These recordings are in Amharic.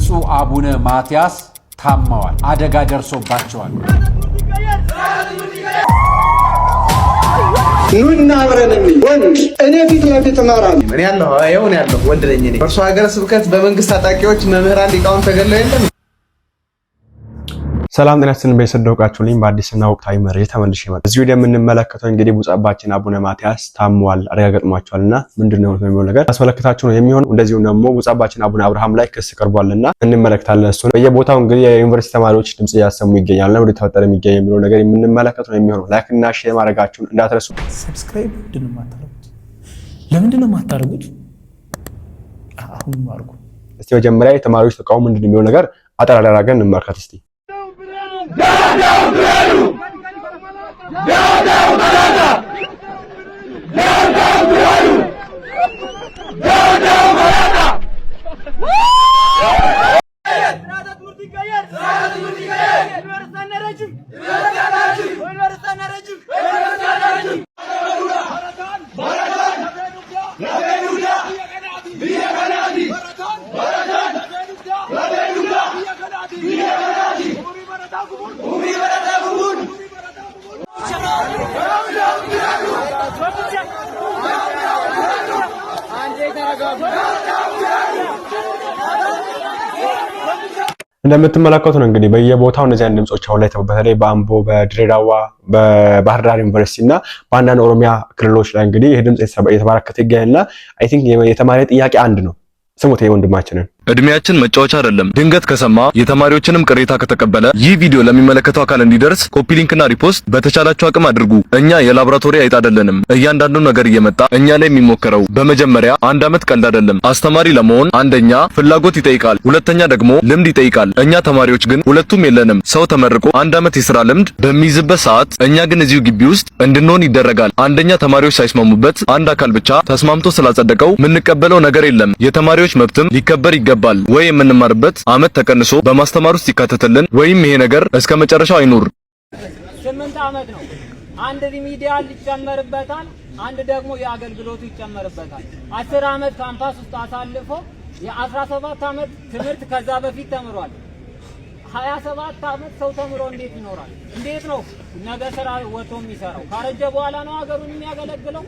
ብፁዕ አቡነ ማትያስ ታመዋል። አደጋ ደርሶባቸዋል። ኑና አብረን ወንድ እኔ ፊት ለፊት ማራም እኔ ያለው ወንድ ነኝ እኔ በርሶ ሀገረ ስብከት በመንግስት ታጣቂዎች መምህራን ሊቃውን ተገለው የለም። ሰላም ጤና ይስጥልን በየሰደውቃችሁልኝ በአዲስና ወቅታዊ መረጃ ተመልሼ መጣሁ። እዚህ ቪዲዮ የምንመለከተው እንግዲህ ብፁዕ አባታችን አቡነ ማትያስ ታመዋል አረጋግጠዋቸዋልና ምንድነው የሚለው ነገር አስመለክታችሁ ነው የሚሆነው። እንደዚሁም ደግሞ ብፁዕ አባታችን አቡነ አብርሃም ላይ ክስ ቀርቧልና እንመለከታለን። እሱ በየቦታው እንግዲህ የዩኒቨርሲቲ ተማሪዎች ድምጽ ያሰሙ ይገኛልና ወደ ተፈጠረ የሚገኝ የሚለው ነገር የምንመለከተው ነው የሚሆነው። ላይክ እና ሼር ማድረጋችሁን እንዳትረሱ። ሰብስክራይብ ለምንድነው የማታደርጉት? አሁን ማርኩ። እስቲ መጀመሪያ የተማሪዎች ተቃውሞ ምንድነው የሚለው ነገር አጠር አድርገን እንመልከት እስቲ። እንደምትመለከቱ ነው እንግዲህ በየቦታው እነዚህ አይነት ድምጾች አሁን ላይ በተለይ በአምቦ፣ በድሬዳዋ፣ በባህር ዳር ዩኒቨርሲቲ እና በአንዳንድ ኦሮሚያ ክልሎች ላይ እንግዲህ ይሄ ድምጽ የተበራከተ ይገኛልና አይ ቲንክ የተማሪ ጥያቄ አንድ ነው። ስሙት ወንድማችንን እድሜያችን መጫወቻ አይደለም። ድንገት ከሰማ የተማሪዎችንም ቅሬታ ከተቀበለ ይህ ቪዲዮ ለሚመለከተው አካል እንዲደርስ ኮፒ ሊንክና ሪፖስት በተቻላችሁ አቅም አድርጉ። እኛ የላቦራቶሪ አይጥ አይደለንም። እያንዳንዱ ነገር እየመጣ እኛ ላይ የሚሞከረው በመጀመሪያ አንድ አመት ቀልድ አይደለም። አስተማሪ ለመሆን አንደኛ ፍላጎት ይጠይቃል፣ ሁለተኛ ደግሞ ልምድ ይጠይቃል። እኛ ተማሪዎች ግን ሁለቱም የለንም። ሰው ተመርቆ አንድ አመት የሥራ ልምድ በሚይዝበት ሰዓት እኛ ግን እዚሁ ግቢ ውስጥ እንድንሆን ይደረጋል። አንደኛ ተማሪዎች ሳይስማሙበት አንድ አካል ብቻ ተስማምቶ ስላጸደቀው የምንቀበለው ነገር የለም። የተማሪዎች መብትም ሊከበር ይገባል። ወይ የምንማርበት አመት ተቀንሶ በማስተማር ውስጥ ይካተትልን ወይም ይሄ ነገር እስከ መጨረሻው አይኑር። 8 አመት ነው። አንድ ሪሚዲያል ይጨመርበታል፣ አንድ ደግሞ የአገልግሎቱ ይጨመርበታል። 10 አመት ካምፓስ ውስጥ አሳልፎ የ17 አመት ትምህርት ከዛ በፊት ተምሯል። 27 አመት ሰው ተምሮ እንዴት ይኖራል? እንዴት ነው ነገ ስራ ወጥቶ የሚሰራው? ካረጀ በኋላ ነው ሀገሩን የሚያገለግለው?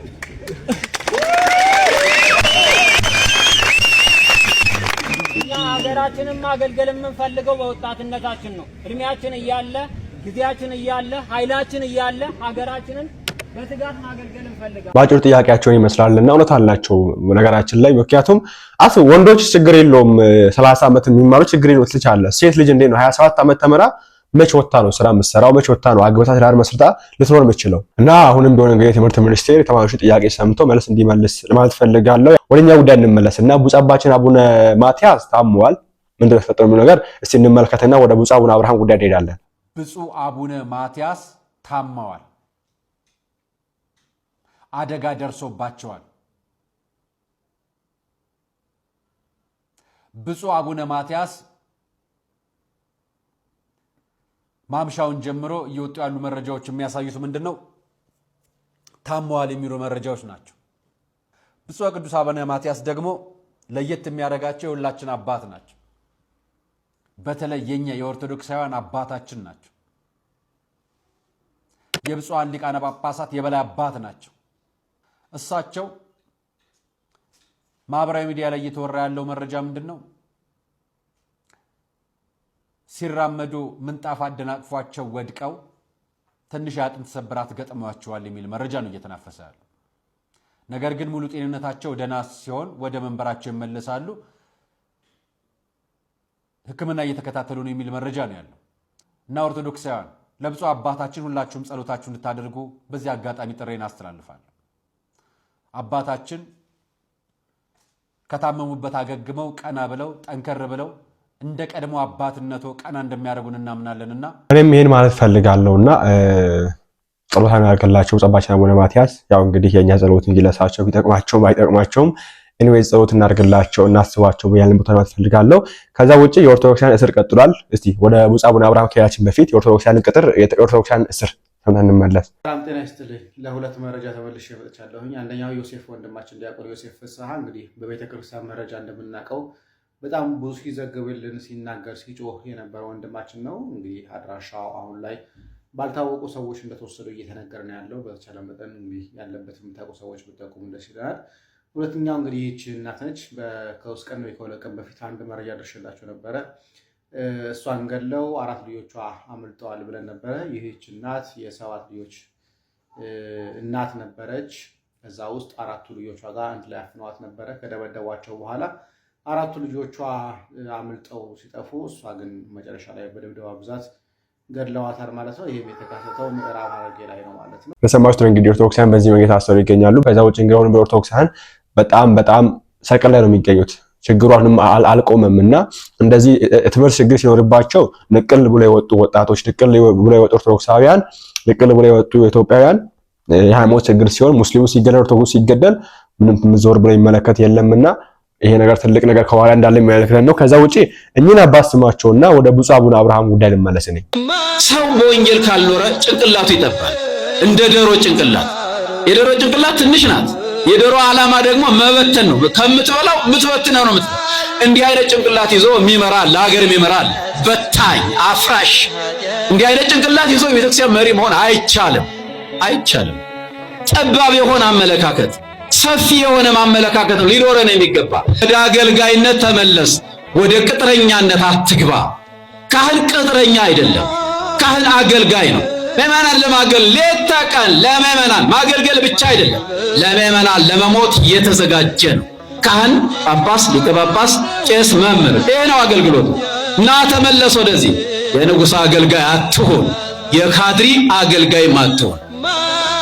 እኛ ሀገራችንን ማገልገል የምንፈልገው በወጣትነታችን ነው። እድሜያችን እያለ ጊዜያችን እያለ ኃይላችን እያለ ሀገራችንን በትጋት ማገልገል እንፈልጋለን። ባጭሩ ጥያቄያቸውን ይመስላልና እውነት አላቸው ነገራችን ላይ። ምክንያቱም ወንዶች ችግር የለውም 30 አመት የሚማሩ ችግር የለውም ትልቻለ። ሴት ልጅ እንዴት ነው 27 አመት ተመራ መች ወጣ ነው ስራ መስራው? መች ወጣ ነው አግብታ ትዳር መስርታ ልትኖር የምትችለው? እና አሁንም ቢሆን እንግዲህ ትምህርት ሚኒስቴር የተማሪዎች ጥያቄ ሰምቶ መልስ እንዲመልስ ለማለት ፈልጋለሁ። ወደኛ ጉዳይ እንመለስና ብፁዕ አባታችን አቡነ ማትያስ ታመዋል። ምንድነው የተፈጠረው ነገር እስቲ እንመልከትና ወደ ብፁዕ አቡነ አብርሃም ጉዳይ እንሄዳለን። ብፁዕ አቡነ ማትያስ ታመዋል። አደጋ ደርሶባቸዋል። ብፁዕ አቡነ ማትያስ ማምሻውን ጀምሮ እየወጡ ያሉ መረጃዎች የሚያሳዩት ምንድነው? ታመዋል የሚሉ መረጃዎች ናቸው። ብፁዕ ቅዱስ አቡነ ማትያስ ደግሞ ለየት የሚያደርጋቸው የሁላችን አባት ናቸው። በተለይ የኛ የኦርቶዶክሳውያን አባታችን ናቸው። የብፁዓን ሊቃነ ጳጳሳት የበላይ አባት ናቸው። እሳቸው ማህበራዊ ሚዲያ ላይ እየተወራ ያለው መረጃ ምንድነው? ሲራመዱ ምንጣፍ አደናቅፏቸው ወድቀው ትንሽ አጥንት ሰብራት ገጥሟቸዋል የሚል መረጃ ነው እየተናፈሰ ያለው። ነገር ግን ሙሉ ጤንነታቸው ደህና ሲሆን ወደ መንበራቸው ይመለሳሉ፣ ሕክምና እየተከታተሉ ነው የሚል መረጃ ነው ያለው። እና ኦርቶዶክሳውያን ለብፁዕ አባታችን ሁላችሁም ጸሎታችሁን እንድታደርጉ በዚህ አጋጣሚ ጥሬን አስተላልፋለሁ። አባታችን ከታመሙበት አገግመው ቀና ብለው ጠንከር ብለው እንደ ቀድሞ አባትነቱ ቀና እንደሚያደርጉን እናምናለንና እኔም ይሄን ማለት ፈልጋለሁና ጸሎት እናደርግላቸው። ብፁዕ አባታችን አቡነ ማትያስ ያው እንግዲህ የኛ ጸሎት እንጂ ለሳቸው ቢጠቅማቸውም ባይጠቅማቸውም ኤኒዌይስ ጸሎት እናደርግላቸው እናስባቸው በያለን ቦታ ማለት ፈልጋለሁ። ከዛ ውጪ የኦርቶዶክሳውያን እስር ቀጥሏል። እስቲ ወደ ብፁዕ አቡነ አብርሃም ከያችን በፊት የኦርቶዶክሳውያን ቅጥር የኦርቶዶክሳውያን እስር ሰምተን እንመለስ። ሰላም ጤና ይስጥልኝ። ለሁለት መረጃ ተመልሼ መጥቻለሁኝ። አንደኛው ዮሴፍ ወንድማችን ዲያቆን ዮሴፍ ፍስሐ እንግዲህ በቤተክርስቲያን መረጃ እንደምናውቀው በጣም ብዙ ሲዘግብልን ሲናገር ሲጮህ የነበረ ወንድማችን ነው። እንግዲህ አድራሻው አሁን ላይ ባልታወቁ ሰዎች እንደተወሰዱ እየተነገረ ነው ያለው። በተቻለ መጠን እንግዲህ ያለበት የምታውቁ ሰዎች ብትጠቁሙ ደስ ይለናል። ሁለተኛው እንግዲህ ይህች እናት ነች። ከውስጥ ቀን ወይ ከሁለት ቀን በፊት አንድ መረጃ ደርሼላችሁ ነበረ። እሷን ገለው 4 ልጆቿ አምልጠዋል ብለን ነበረ። ይህች እናት የ7 ልጆች እናት ነበረች። ከዛ ውስጥ 4ቱ ልጆቿ ጋር አንድ ላይ አፍነዋት ነበረ። ከደበደቧቸው በኋላ 4ቱ ልጆቿ አምልጠው ሲጠፉ እሷ ግን መጨረሻ ላይ በድብደባ ብዛት ገድለዋታል ማለት ነው። ይሄም የተከሰተው ምዕራብ ሐረርጌ ላይ ነው ማለት ነው። በሰማችሁት እንግዲህ ኦርቶዶክሳውያን በዚህ መንገድ ታሰሩ ይገኛሉ። ከዛ ውጭ እንግዲህ አሁን በኦርቶዶክሳውያን በጣም ሰቀል ላይ ነው የሚገኙት። ችግሯንም አልቆመም እና እንደዚህ ትምህርት ችግር ሲኖርባቸው ንቅል ብሎ የወጡ ወጣቶች፣ ንቅል ብሎ የወጡ ኦርቶዶክሳውያን፣ ንቅል ብሎ የወጡ ኢትዮጵያውያን የሃይማኖት ችግር ሲሆን ሙስሊሙ ሲገደል ኦርቶዶክስ ሲገደል ምንም ዞር ብሎ ይመለከት የለምና ይሄ ነገር ትልቅ ነገር ከኋላ እንዳለ የሚያልከን ነው። ከዛ ውጪ እኚህን አባት ስማቸውና ወደ ብፁዕ አቡነ አብርሃም ጉዳይ ልመለስ ነኝ። ሰው በወንጌል ካልኖረ ጭንቅላቱ ይጠፋል፣ እንደ ዶሮ ጭንቅላት። የዶሮ ጭንቅላት ትንሽ ናት። የዶሮ ዓላማ ደግሞ መበተን ነው። ከምትበላው ምትበትነው ነው። እንዲህ አይነት ጭንቅላት ይዞ የሚመራ ለሀገር የሚመራ በታኝ አፍራሽ፣ እንዲህ አይነት ጭንቅላት ይዞ የቤተክርስቲያን መሪ መሆን አይቻልም። ጠባብ የሆነ አመለካከት፣ ሰፊ የሆነ ማመለካከት ነው ሊኖረን የሚገባ። ወደ አገልጋይነት ተመለስ፣ ወደ ቅጥረኛነት አትግባ። ካህን ቅጥረኛ አይደለም፣ ካህን አገልጋይ ነው። ምዕመናን ለማገልገል ሌት ተቀን ለምዕመናን ማገልገል ብቻ አይደለም፣ ለምዕመናን ለመሞት የተዘጋጀ ነው። ካህን፣ ጳጳስ፣ ሊቀ ጳጳስ፣ ቄስ፣ መምህር ይሄ ነው አገልግሎቱ። እና ተመለስ ወደዚህ። የንጉሥ አገልጋይ አትሁን፣ የካድሪ አገልጋይ አትሁን።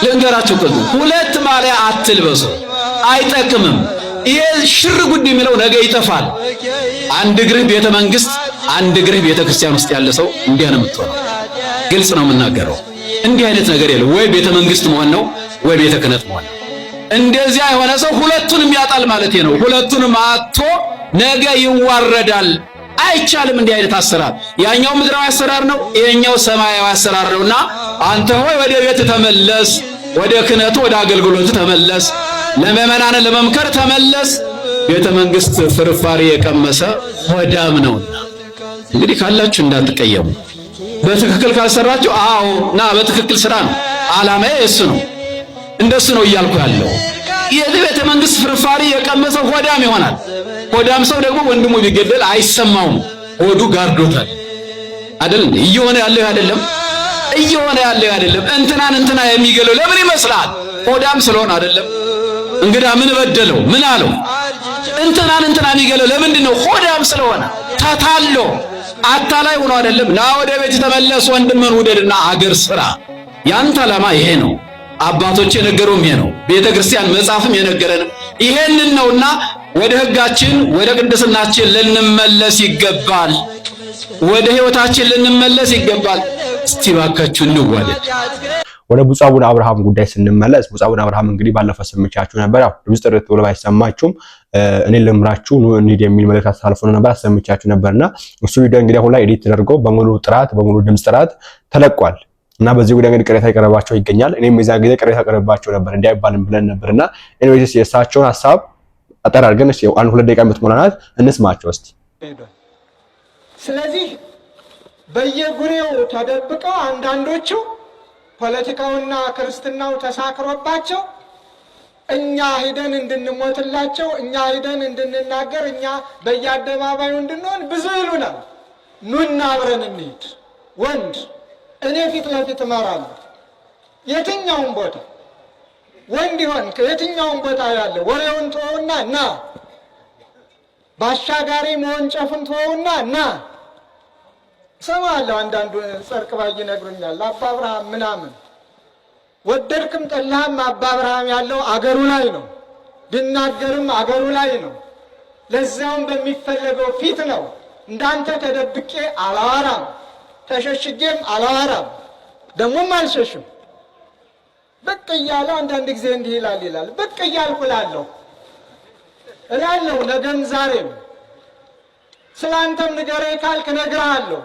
ልንገራችሁ ሁለት ማሊያ አትልበሱ፣ አይጠቅምም። ይሄ ሽር ጉድ የሚለው ነገ ይጠፋል። አንድ እግርህ ቤተ መንግስት፣ አንድ እግርህ ቤተ ክርስቲያን ውስጥ ያለ ሰው እንዲያ ነው የምትሆነው። ግልጽ ነው የምናገረው። እንዲህ አይነት ነገር የለም። ወይ ቤተ መንግስት መሆን ነው ወይ ቤተ ክህነት መሆን። እንደዚያ የሆነ ሰው ሁለቱንም ያጣል ማለት ነው። ሁለቱንም አጥቶ ነገ ይዋረዳል። አይቻልም እንዲህ አይነት አሰራር። ያኛው ምድራዊ አሰራር ነው፣ ይሄኛው ሰማያዊ አሰራር ነውና አንተ ሆይ ወደ ቤት ተመለስ፣ ወደ ክህነቱ ወደ አገልግሎቱ ተመለስ፣ ለምዕመናን ለመምከር ተመለስ። ቤተ መንግስት ፍርፋሪ የቀመሰ ሆዳም ነውና እንግዲህ ካላችሁ እንዳትቀየሙ። በትክክል ካልሰራችሁ ና በትክክል ስራ ነው ዓላማዬ እሱ ነው። እንደሱ ነው እያልኩ ያለው። የቤተ መንግስት ፍርፋሪ የቀመሰ ሆዳም ይሆናል። ሆዳም ሰው ደግሞ ወንድሙ ቢገደል አይሰማውም፣ ሆዱ ጋርዶታል። አይደል እንዴ? እየሆነ ያለው አይደለም። እንትና የሚገለው ለምን ይመስላል? ሆዳም ስለሆነ አይደለም። እንግዳ ምን በደለው? ምን አለው? እንትና የሚገለው ለምንድን ነው? ሆዳም ስለሆነ ተታሎ አታላይ ሆኖ አይደለም። ና ወደ ቤት ተመለስ፣ ወንድምን ውደድና አገር ስራ። ያንተ ዓላማ ይሄ ነው። አባቶች የነገሩም ይሄ ነው። ቤተክርስቲያን መጽሐፍም የነገረንም ይሄንን ነውና ወደ ሕጋችን ወደ ቅድስናችን ልንመለስ ይገባል። ወደ ሕይወታችን ልንመለስ ይገባል። እስቲ ባካችሁ እንዋለድ። ወደ ብፁዕ አቡነ አብርሃም ጉዳይ ስንመለስ ብፁዕ አቡነ አብርሃም እንግዲህ ባለፈው ሰምቻችሁ ነበር። ያው ድምጽ ጥርት ብሎ ባይሰማችሁም እኔ ልምራችሁ እንሂድ የሚል መልእክት አስተላልፎ ነበር፣ አሰምቻችሁ ነበርና እሱ ቪዲዮ እንግዲህ አሁን ላይ ኤዲት ተደርጎ በሙሉ ድምጽ ጥራት ተለቋል። እና በዚህ ጉዳይ እንግዲህ ቅሬታ ይቀርባቸው ይገኛል። እኔም የዛ ጊዜ ቅሬታ ቀርባቸው ነበር እንዳይባልም ብለን ነበርና ኤኒዌይስ የእሳቸውን ሐሳብ አጠር አድርገን እስኪ 1-2 ደቂቃ የምትሞላናት እንስማቸው እስቲ። ስለዚህ በየጉሬው ተደብቀው አንዳንዶቹ ፖለቲካውና ክርስትናው ተሳክሮባቸው እኛ ሄደን እንድንሞትላቸው፣ እኛ ሄደን እንድንናገር፣ እኛ በየአደባባዩ እንድንሆን ብዙ ይሉናል። ኑና አብረን እንሂድ። ወንድ እኔ ፊት ለፊት እመራለሁ። የትኛውም ቦታ ወንድ ይሆን የትኛውም ቦታ ያለ ወሬውን ተወውና ና፣ ባሻጋሪ መወንጨፉን ተወውና ና። ሰማለሁ አንዳንዱ ጸርቅ ባይ ይነግሩኛል። አባ አብርሃም ምናምን ወደድክም ጠላህም አባ አብርሃም ያለው አገሩ ላይ ነው፣ ቢናገርም አገሩ ላይ ነው። ለዛውም በሚፈለገው ፊት ነው። እንዳንተ ተደብቄ አላወራም፣ ተሸሽጌም አላወራም፣ ደሞም አልሸሽም። ብቅ እያለ አንዳንድ ጊዜ እንዲህ ይላል ብቅ እያልኩ እላለሁ ነገም ዛሬም። ስላንተም ንገረኝ ካልክ እነግርሃለሁ።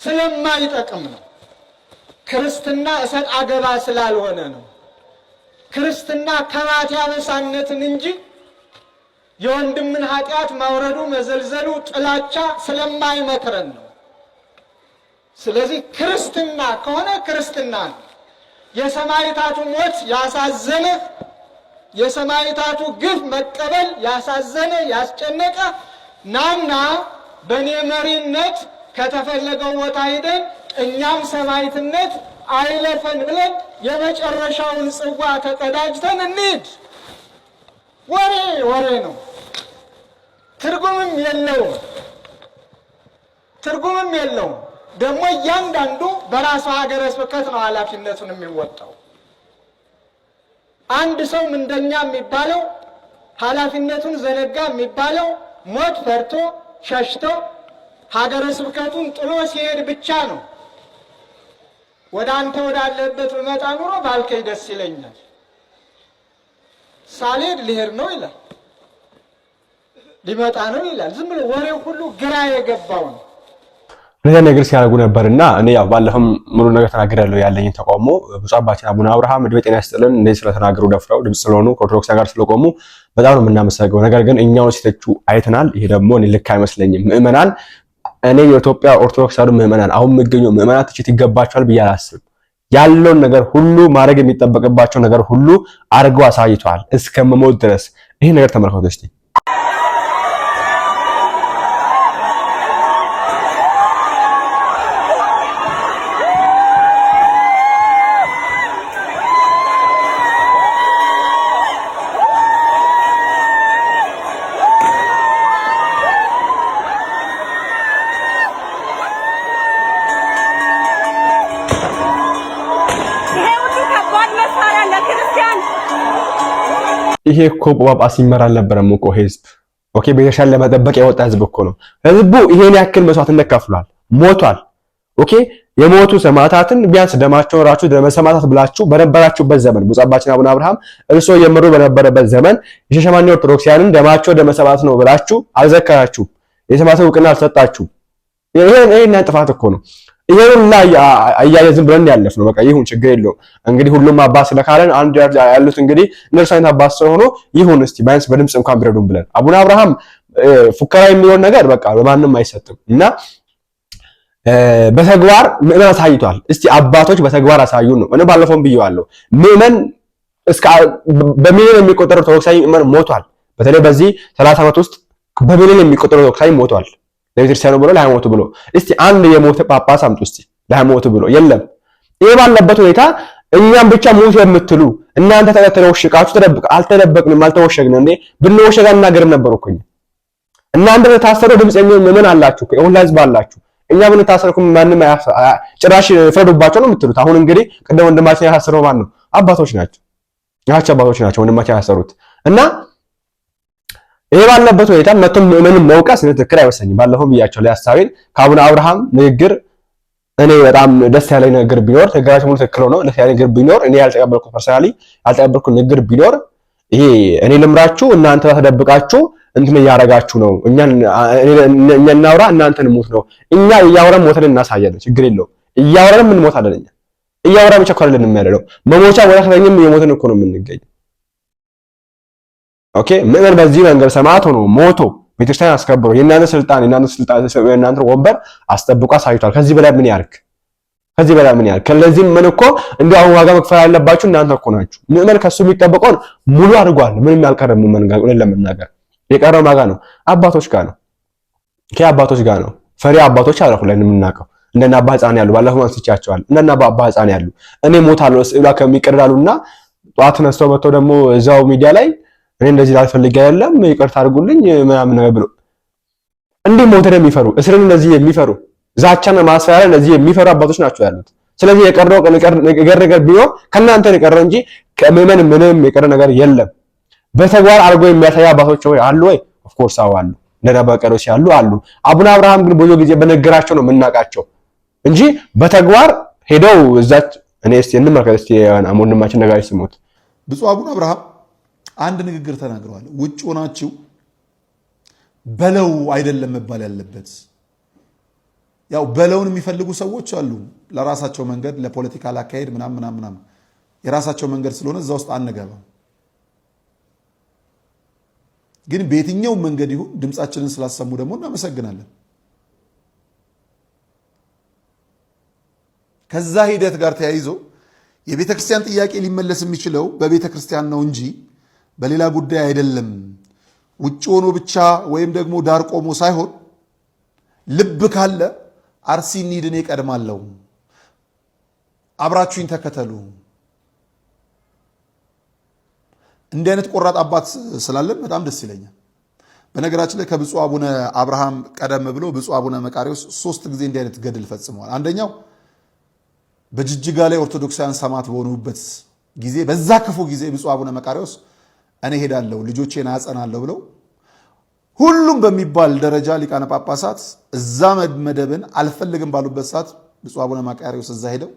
ስለማይጠቅም ነው። ክርስትና እሰጥ አገባ ስላልሆነ ነው። ክርስትና ከማት ያበሳነትን እንጂ የወንድምን ኃጢአት ማውረዱ መዘልዘሉ ጥላቻ ስለማይመክረን ነው። ስለዚህ ክርስትና ከሆነ ክርስትና ነው። የሰማዕታቱ ሞት ያሳዘነ፣ የሰማዕታቱ ግፍ መቀበል ያሳዘነ ያስጨነቀ ናና በእኔ መሪነት ከተፈለገው ቦታ ሄደን እኛም ሰማዕትነት አይለፈን ብለን የመጨረሻውን ጽዋ ተቀዳጅተን እንሂድ። ወሬ ወሬ ነው፣ ትርጉምም የለውም። ደግሞ እያንዳንዱ በራሱ ሀገረ ስብከት ነው ኃላፊነቱን የሚወጣው። አንድ ሰው ምንደኛ የሚባለው ኃላፊነቱን ዘነጋ የሚባለው ሞት ፈርቶ ሸሽቶ ሀገረ ስብከቱን ጥሎ ሲሄድ ብቻ ነው። ወደ አንተ ወዳለበት ብመጣ ኑሮ ባልከኝ ደስ ይለኛል፣ ሳልሄድ ልሄድ ነው ይላል፣ ሊመጣ ነው ይላል። ዝም ብሎ ወሬው ሁሉ ግራ የገባው ነው። ለዚህ ነገር ሲያደርጉ ነበርና እኔ ያው ባለፈም ሙሉ ነገር ተናግሬያለሁ። ያለኝን ተቃውሞ ብፁዕ አባታችን አቡነ አብርሃም ዕድሜ ጤና ይስጥልን እንደዚህ ስለተናገሩ ደፍረው ድምፅ ስለሆኑ ከኦርቶዶክስ ጋር ስለቆሙ በጣም ነው የምናመሰግነው። ነገር ግን እኛውን ሲተቹ አይተናል። ይሄ ደግሞ እኔ ልክ አይመስለኝም። ምዕመናን እኔ የኢትዮጵያ ኦርቶዶክስ ተዋሕዶ ምዕመናን አሁን የሚገኘው ምዕመናን ትችት ይገባቸዋል ብዬ አላስብም። ያለውን ነገር ሁሉ ማድረግ የሚጠበቅባቸው ነገር ሁሉ አድርገው አሳይተዋል እስከ መሞት ድረስ። ይሄ ነገር ተመልከቱ እስቲ። ይሄ እኮ ጳጳስ ይመራ አልነበረም እኮ ህዝብ። ኦኬ ቤተሻን ለመጠበቅ የወጣ ህዝብ እኮ ነው። ህዝቡ ይሄን ያክል መስዋዕትነት ከፍሏል፣ ሞቷል። ኦኬ የሞቱ ሰማዕታትን ቢያንስ ደማቸውን ራሱ ደመ ሰማዕታት ብላችሁ በነበራችሁበት ዘመን ብፁዕ አባታችን አቡነ አብርሃም እርስዎ የመሩ በነበረበት ዘመን የሻሸመኔ ኦርቶዶክሳውያንን ደማቸው ደመ ሰማዕታት ነው ብላችሁ አልዘከራችሁም፣ የሰማዕታት ዕውቅና አልሰጣችሁም። ይሄን ጥፋት እኮ ነው። ይሄን ላይ አያይዝም ብለን ያለፍነው በቃ ይሁን ችግር የለውም። እንግዲህ ሁሉም አባት ስለካለን አንድ ያሉት እንግዲህ እነርሱ አይነት አባት ስለሆኑ ይሁን እስቲ ቢያንስ በድምጽ እንኳን ቢረዱን ብለን አቡነ አብርሃም ፉከራ የሚሆን ነገር በቃ በማንም አይሰጥም እና በተግባር ምዕመን አሳይቷል። እስቲ አባቶች በተግባር አሳዩን ነው። እኔ ባለፈውም ብየዋለሁ። ምዕመን እስከ በሚሊዮን የሚቆጠሩ ኦርቶዶክሳዊ ምዕመን ሞቷል። በተለይ በዚህ 30 ዓመት ውስጥ በሚሊዮን የሚቆጠሩ ኦርቶዶክሳዊ ሞቷል። ለቤተክርስቲያኑ ብሎ ለሃይማኖቱ ብሎ እስቲ አንድ የሞተ ጳጳስ አምጡ እስቲ ለሃይማኖቱ ብሎ የለም። ይሄ ባለበት ሁኔታ እኛም ብቻ ሞት የምትሉ እናንተ ተወሽቃችሁ አልተደበቅንም አልተወሸግንም እንዴ? ብንወሸጋ እናገርም ነበር እኮ እናንተ በታሰሩ ድምጽ የሚሆን ምዕመን አላችሁ፣ የሁላ ህዝብ አላችሁ። እኛ ብንታሰርኩም ማንም ጭራሽ ፍረዱባቸው ነው የምትሉት። አሁን እንግዲህ ቅድም ወንድማችን ያሳሰረው ማን ነው? አባቶች ናቸው። አባቶች ናቸው ወንድማችን ያሳሰሩት እና ይሄ ባለበት ሁኔታ መጥቶም ምዕመንን መውቀስ ትክክል አይመስለኝም። ባለፈው ብያቸው ለሐሳቤን ከአቡነ አብርሃም ንግግር እኔ በጣም ደስ ያለኝ ነገር ቢኖር ተገራጭ ሙሉ ትክክል ነው። ደስ ያለኝ ነገር ቢኖር እኔ ያልተቀበልኩት ፐርሰናሊ ያልተቀበልኩት ንግግር ቢኖር ይሄ እኔ ልምራችሁ እናንተ ተደብቃችሁ እንትን ያረጋችሁ ነው። እኛ እናውራ እናንተን ሞት ነው። እኛ እያወራን ሞተን እናሳያለን። ችግር የለውም። እያወራን ምን ሞት አለኛ እያወራን ብቻ ኮረልን የሚያደርገው መሞቻ ወራተኛም የሞተን እኮ ነው የምንገኝ። ኦኬ ምዕመን በዚህ መንገድ ሰማዕት ሆኖ ሞቶ ቤተክርስቲያን አስከብሮ የእናንተ ስልጣን የእናንተ ወንበር አስጠብቆ አሳይቷል። ከዚህ በላይ ምን ያርክ? ከዚህ በላይ ምን ያርክ? ከለዚህም ምን እኮ እንደው አሁን ዋጋ መክፈል ያለባችሁ እናንተ እኮ ናችሁ። ምዕመን ከሱ የሚጠበቀውን ሙሉ አድርጓል። ምንም ያልቀረ ምዕመን ጋር ለመናገር የቀረው ማጋ ነው አባቶች ጋር ነው። ከአባቶች ጋር ነው። ፈሪ አባቶች አልኩ ላይ የምናውቀው እንደና አባ ሕፃን ያሉ ባለፈው አንስቻቸዋል። እንደና አባ ሕፃን ያሉ እኔ ሞታለሁ ስዕሏ ከሚቀርላሉና ጧት ተነስተው መጥተው ደግሞ እዛው ሚዲያ ላይ እኔ እንደዚህ ላልፈልግ አይደለም ይቅርታ አድርጉልኝ ምናምን ነገር ብሎ እንዴ ሞተን የሚፈሩ እስርን እንደዚህ የሚፈሩ ዛቻና ማስፈራሪያ እንደዚህ የሚፈሩ አባቶች ናቸው ያሉት። ስለዚህ የቀረው ነገር ቢኖር ከእናንተ የቀረው እንጂ ከምዕመን ምንም የቀረ ነገር የለም። በተግባር አድርጎ የሚያሳይ አባቶች አሉ ወይ? ኦፍ ኮርስ አሉ። እንደነበቀሮች ያሉ አሉ። አቡነ አብርሃም ግን ብዙ ጊዜ በነገራቸው ነው የምናውቃቸው እንጂ በተግባር ሄደው እዛች እኔ እስቲ እንመልከት እስቲ ወንድማችን ነጋሪ ስሙት። ብፁዕ አቡነ አብርሃም አንድ ንግግር ተናግረዋል። ውጭ ሆናችሁ በለው አይደለም መባል ያለበት። ያው በለውን የሚፈልጉ ሰዎች አሉ። ለራሳቸው መንገድ ለፖለቲካ አካሄድ ምናምን የራሳቸው መንገድ ስለሆነ እዛ ውስጥ አንገባም። ግን በየትኛው መንገድ ይሁን ድምጻችንን ስላሰሙ ደግሞ እናመሰግናለን። ከዛ ሂደት ጋር ተያይዞ የቤተ ክርስቲያን ጥያቄ ሊመለስ የሚችለው በቤተ ክርስቲያን ነው እንጂ በሌላ ጉዳይ አይደለም። ውጭ ሆኖ ብቻ ወይም ደግሞ ዳር ቆሞ ሳይሆን ልብ ካለ አርሲ እንሂድ፣ እኔ እቀድማለሁ፣ አብራችሁኝ ተከተሉ። እንዲህ አይነት ቆራጥ አባት ስላለን በጣም ደስ ይለኛል። በነገራችን ላይ ከብፁዕ አቡነ አብርሃም ቀደም ብሎ ብፁዕ አቡነ መቃርዮስ 3 ጊዜ እንዲህ አይነት ገድል ፈጽመዋል። አንደኛው በጅጅጋ ላይ ኦርቶዶክሳውያን ሰማዕት በሆኑበት ጊዜ በዛ ክፉ ጊዜ ብፁዕ አቡነ መቃርዮስ እኔ ሄዳለሁ ልጆቼን አጸናለሁ ብለው ሁሉም በሚባል ደረጃ ሊቃነ ጳጳሳት እዛ መደብን አልፈልግም ባሉበት ሰዓት ብፁዕ አቡነ መቃርዮስ እዛ ሄደው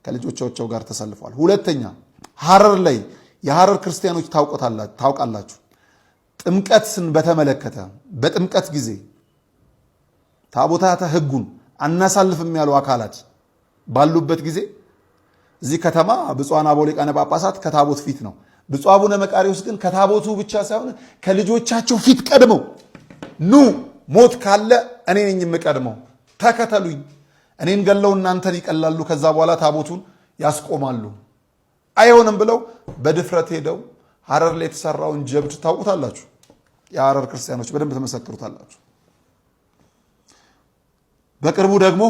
ከልጆቻቸው ጋር ተሰልፈዋል። ሁለተኛ ሐረር ላይ የሐረር ክርስቲያኖች ታውቃላችሁ፣ ጥምቀትን በተመለከተ በጥምቀት ጊዜ ታቦታተ ሕጉን አናሳልፍም ያሉ አካላት ባሉበት ጊዜ እዚህ ከተማ ብፁዓን አበው ሊቃነ ጳጳሳት ከታቦት ፊት ነው። ብፁዕ አቡነ መቃርዮስ ግን ከታቦቱ ብቻ ሳይሆን ከልጆቻቸው ፊት ቀድመው ኑ ሞት ካለ እኔ ነኝ የምቀድመው፣ ተከተሉኝ፣ እኔን ገለው እናንተን ይቀላሉ፣ ከዛ በኋላ ታቦቱን ያስቆማሉ። አይሆንም ብለው በድፍረት ሄደው ሐረር ላይ የተሰራውን ጀብድ ታውቁታላችሁ። የሐረር ክርስቲያኖች በደንብ ተመሰክሩታላችሁ። በቅርቡ ደግሞ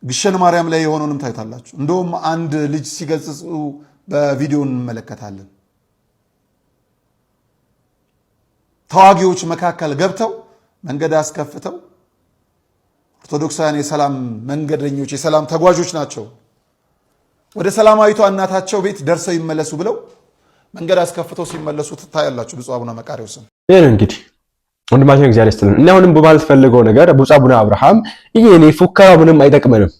ግሸን ማርያም ላይ የሆነውንም ታይታላችሁ። እንደውም አንድ ልጅ ሲገጽጹ በቪዲዮ እንመለከታለን። ተዋጊዎች መካከል ገብተው መንገድ አስከፍተው ኦርቶዶክሳውያን የሰላም መንገደኞች የሰላም ተጓዦች ናቸው፣ ወደ ሰላማዊቷ እናታቸው ቤት ደርሰው ይመለሱ ብለው መንገድ አስከፍተው ሲመለሱ ትታያላችሁ። ብፁዕ አቡነ መቃርዮስን ይሄ እንግዲህ ወንድማችን እግዚአብሔር ይስጥልን። እና አሁንም በማለት ፈልገው ነገር ብፁዕ አቡነ አብርሃም ይሄ እኔ ፉከራ ምንም አይጠቅመንም።